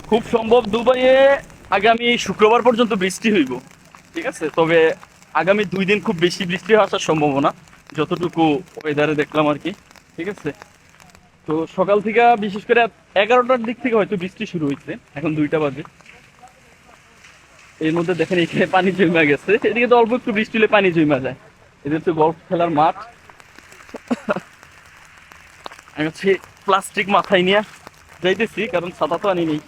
খুব সম্ভব দুবাইয়ে আগামী শুক্রবার পর্যন্ত বৃষ্টি হইব। ঠিক আছে, তবে আগামী 2 দিন খুব বেশি বৃষ্টি আসার সম্ভাবনা, যতটুকু ওয়েদারে দেখলাম আর কি। ঠিক আছে, তো সকাল থেকে বিশেষ করে 11টার দিক থেকে হয়তো বৃষ্টি শুরু হয়েছে, এখন 2টা বাজে। এর মধ্যে দেখেন এখানে পানি জমা গেছে, এদিকে তো অল্প একটু বৃষ্টি হলে পানি জমা যায়। এদের তো গল্ফ খেলার মাঠ। আমি হচ্ছে প্লাস্টিক মাথায় নিয়ে যাইতেছি, কারণ ছাতা তো আনি নেই।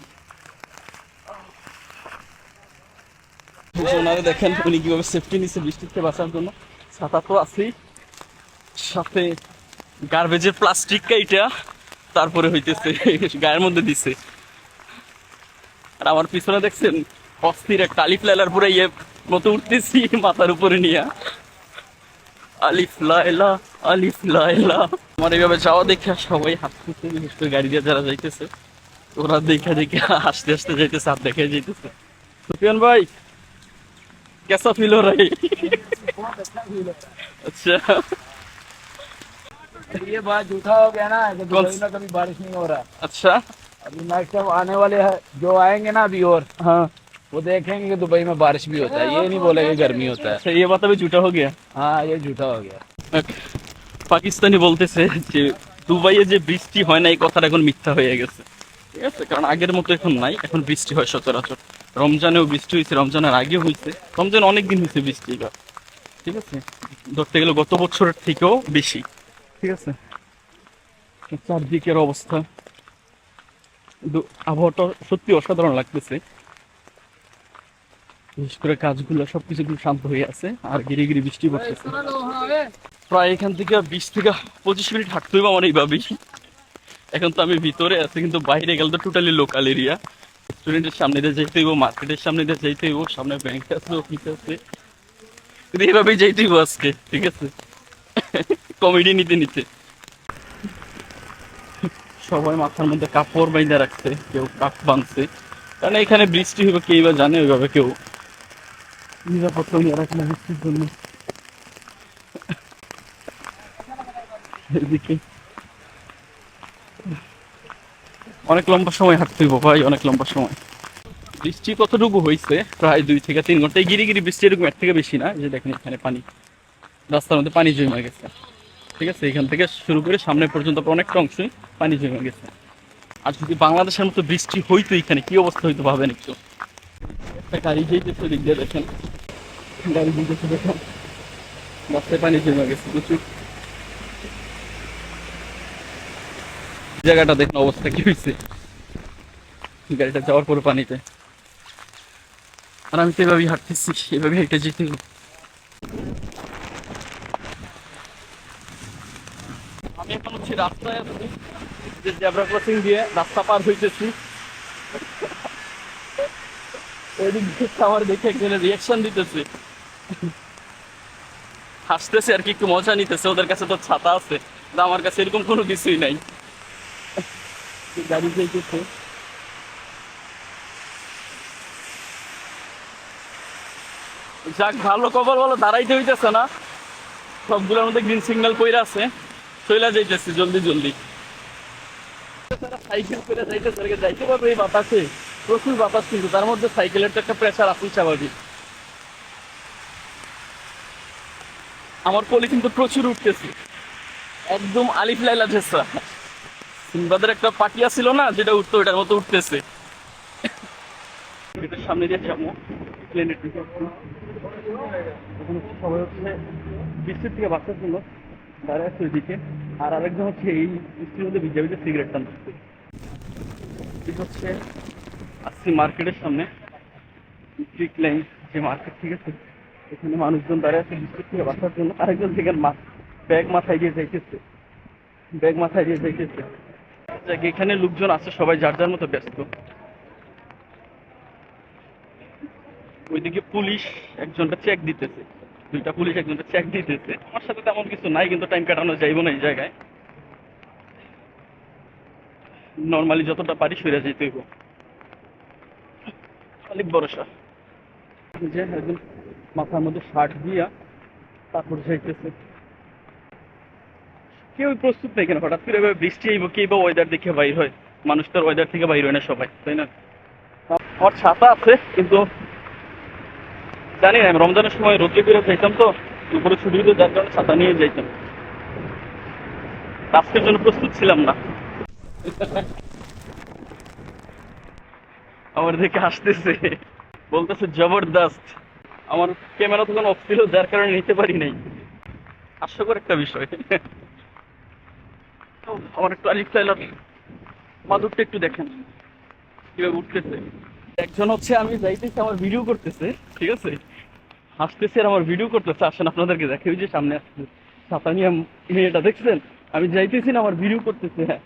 ওনারা দেখেন উনি কিভাবে সেফটি নিচ্ছে বৃষ্টি থেকে বাঁচার জন্য। ছাতা তো আছেই, সাথে গার্বেজের প্লাস্টিক কাইটা তারপরে হইতেছে গায়ের মধ্যে দিছে। আর আমার পিছনে দেখছেন অস্থির একটা আলিফ লাইলার পুরো ইয়ে মতো উঠতেছি মাথার উপরে নিয়ে, আলিফ লাইলা আলিফ লাইলা। আমার এইভাবে যাওয়া দেখে সবাই হাসতেছে, বিশেষ করে গাড়ি দিয়ে যারা যাইতেছে ওরা দেখে দেখে হাসতে হাসতে যাইতেছে, হাত দেখে যাইতেছে। সুফিয়ান ভাই, कैसा फील हो रहा है? अच्छा, ये बात झूठा हो गया ना कि कौन दुबई में कभी बारिश नहीं हो रहा। अच्छा। अभी नेक्स्ट टाइम आने वाले हैं जो आएंगे ना अभी, और हाँ, वो देखेंगे कि दुबई में बारिश भी होता है, ये नहीं बोलेगा कि गर्मी होता है। अच्छा ये बात अभी झूठा हो गया। हाँ, ये झूठा हो गया। পাকিস্তানি বলতেছে যে দুবাইয়ে যে বৃষ্টি হয় না এই কথাটা এখন মিথ্যা হয়ে গেছে। ঠিক আছে, কারণ আগের মতো এখন নাই, এখন বৃষ্টি হয় সচরাচর। রমজানেও বৃষ্টি হয়েছে, রমজানের আগেও হয়েছে, রমজান অনেক দিন হয়েছে বৃষ্টি এবার। ঠিক আছে, ধরতে গেলে গত বছরের থেকেও বেশি। ঠিক আছে, চারদিকের অবস্থা, আবহাওয়াটা সত্যি অসাধারণ লাগতেছে। বিশেষ করে কাজগুলো সবকিছু একটু শান্ত হয়ে আছে, আর গিরি গিরি বৃষ্টি পড়তেছে। প্রায় এখান থেকে 20 থেকে 25 মিনিট হাঁটতে হইব আমার এইভাবেই। এখন তো আমি ভিতরে আছি, কিন্তু বাইরে গেলে তো টোটালি লোকাল এরিয়া। স্টুডেন্টের সামনে দিয়ে যাইতে হইব, মার্কেটের সামনে দিয়ে যাইতে হইব, সামনে ব্যাংক আছে, অফিস আছে, কিন্তু এইভাবেই যাইতে হইব আজকে। ঠিক আছে, কমেডি নিতে নিতে সবাই মাথার মধ্যে কাপড় বাইন্ধা রাখছে, কেউ কাপ বাঁধছে, কারণ এখানে বৃষ্টি হইবে কেই বা জানে, ওইভাবে কেউ নিরাপত্তা নিয়ে রাখে না বৃষ্টির জন্য। এদিকে অনেক লম্বা সময় হাঁটতে হইব ভাই, অনেক লম্বা সময়। বৃষ্টি কতটুকু হয়েছে, প্রায় 2 থেকে 3 ঘন্টা। গিরি গিরি বৃষ্টি এরকম এর থেকে বেশি না, যে দেখেন এখানে পানি, রাস্তার মধ্যে পানি জমে গেছে। ঠিক আছে, এখান থেকে শুরু করে সামনে পর্যন্ত অনেকটা অংশই পানি জমে গেছে। আর যদি বাংলাদেশের মতো বৃষ্টি হইতো এখানে কি অবস্থা হইতো ভাবেন একটু। একটা গাড়ি যেতেছে দিক দিয়ে দেখেন, গাড়ি যেতেছে দেখেন, রাস্তায় পানি জমে গেছে প্রচুর। জায়গাটা দেখুন অবস্থা কি হয়েছে, গাড়িটা যাওয়ার পরে পানিতে। আর আমি তো এভাবেই হাঁটতেছি, এভাবে হেঁটে যেতে হবে। আমি এখন হচ্ছে রাস্তায় আছি, যে জেব্রা ক্রসিং দিয়ে রাস্তা পার হইতেছি। ওইদিক দিয়ে আমার দেখে একজনের রিয়াকশন দিতেছে, হাসতেছে আর কি, একটু মজা নিতেছে। ওদের কাছে তো ছাতা আছে, কিন্তু আমার কাছে এরকম কোনো কিছুই নাই। গাড়ি যাইতেছে, যাক ভালো খবর বলো, দাঁড়াইতে হইতেছে না, সবগুলোর মধ্যে গ্রিন সিগন্যাল কইরা আছে, চইলা যাইতেছি জলদি জলদি। সাইকেল করে যাইতেছে, যাইতে পারবে এই বাতাসে, প্রচুর বাতাস, কিন্তু তার মধ্যে সাইকেলের তো একটা প্রেশার আছে স্বাভাবিক। আমার পলি কিন্তু প্রচুর উঠতেছে, একদম আলিফ লাইলা ঝেসা। সিনবাদের একটা পাটিয়া ছিল না যেটা উঠতো, ওটার মতো উঠতেছে। এটার সামনে দিয়ে যাবো, প্লেনের দিকে সবাই হচ্ছে বৃষ্টির থেকে বাঁচার জন্য দাঁড়ায় আছে ওইদিকে। আর আরেকজন হচ্ছে এই বৃষ্টির মধ্যে ভিজে ভিজে সিগারেট টানতেছে। ঠিক হচ্ছে আসছি মার্কেটের সামনে, স্ট্রিট লাইন যে মার্কেট। ঠিক আছে, এখানে মানুষজন দাঁড়িয়ে আছে বৃষ্টির থেকে বাঁচার জন্য। আরেকজন থেকে ব্যাগ মাথায় দিয়ে যাইতেছে, ব্যাগ মাথায় দিয়ে যাইতেছে। এখানে লোকজন আছে, সবাই যার যার মতো ব্যস্ত। ওইদিকে পুলিশ একজনটা চেক দিতেছে, 2টা পুলিশ একজনটা চেক দিতেছে। আমার সাথে তেমন কিছু নাই, কিন্তু টাইম কাটানো যাইব না এই জায়গায়, নর্মালি যতটা পারি সইরা যেতে হইব। অনেক ভরসা যে একজন মাথার মধ্যে শার্ট দিয়া তারপর যাইতেছে। কেউ প্রস্তুত নেই কেন, হঠাৎ করে এভাবে বৃষ্টি আইব, কেই বা ওয়েদার দেখে বাইর হয়। মানুষ তো ওয়েদার থেকে বাইর হয় না সবাই, তাই না? আমার ছাতা আছে, কিন্তু জানি না, আমি রমজানের সময় রোদ্রে করে যাইতাম তো, উপরে ছুটি দিতে, যার কারণে ছাতা নিয়ে যাইতাম। আজকের জন্য প্রস্তুত ছিলাম না। আমার দিকে হাসতেছে, বলতেছে জবরদস্ত। আমার ক্যামেরা তখন অফ ছিল, যার কারণে নিতে পারি নাই। হাস্যকর একটা বিষয়। তো আমার একটু আলিফ লাইলার মাদুরটা একটু দেখেন কিভাবে উঠতেছে। একজন হচ্ছে, আমি যাইতেছি, আমার ভিডিও করতেছে, ঠিক আছে, হাসতেছে আর আমার ভিডিও করতেছে। আসেন আপনাদেরকে দেখে, ওই যে সামনে আসছে ছাতা নিয়ে মেয়েটা, দেখছেন? আমি যাইতেছি না, আমার ভিডিও করতেছে। হ্যাঁ,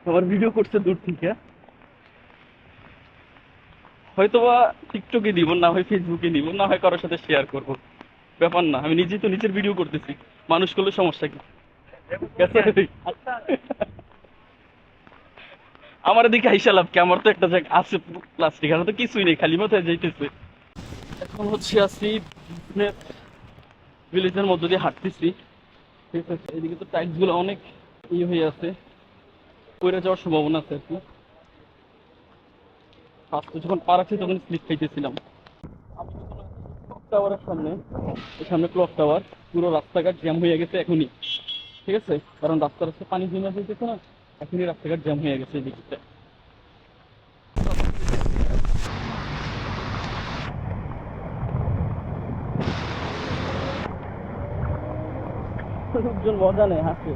আমার ভিডিও করছে দূর থেকে। হয়তোবা টিকটকে দিব, না হয় ফেসবুকে দিব, না হয় কারোর সাথে শেয়ার করব। ব্যাপার না, আমি নিজেই তো নিজের ভিডিও করতেছি, মানুষ করলে সমস্যা কি? গেছে? আমার দিকে আইসা লাভ কি? আমার তো একটা জায়গা আছে প্লাস্টিক, আর তো কিছুই নেই, খালি মাথায় যাইতেছে। এখন হচ্ছে আছি ভিলেজের মধ্য দিয়ে হাঁটতেছি, ঠিক আছে। এদিকে তো টাইলস গুলো অনেক হয়ে আছে, পড়ে যাওয়ার সম্ভাবনা আছে আর কি। ফার্স্টে যখন পা রাখছি তখন স্লিপ খাইতেছিলাম। আমি যখন ক্লক টাওয়ারের সামনে, এই সামনে ক্লক টাওয়ার, পুরো রাস্তাঘাট জ্যাম হয়ে গেছে এখনই, ঠিক আছে, কারণ রাস্তা রাস্তা পানি জমে হইতেছে না, এখনই রাস্তাঘাট জ্যাম হয়ে গেছে এদিকটা। লোকজন মজা নেয়, হাসে।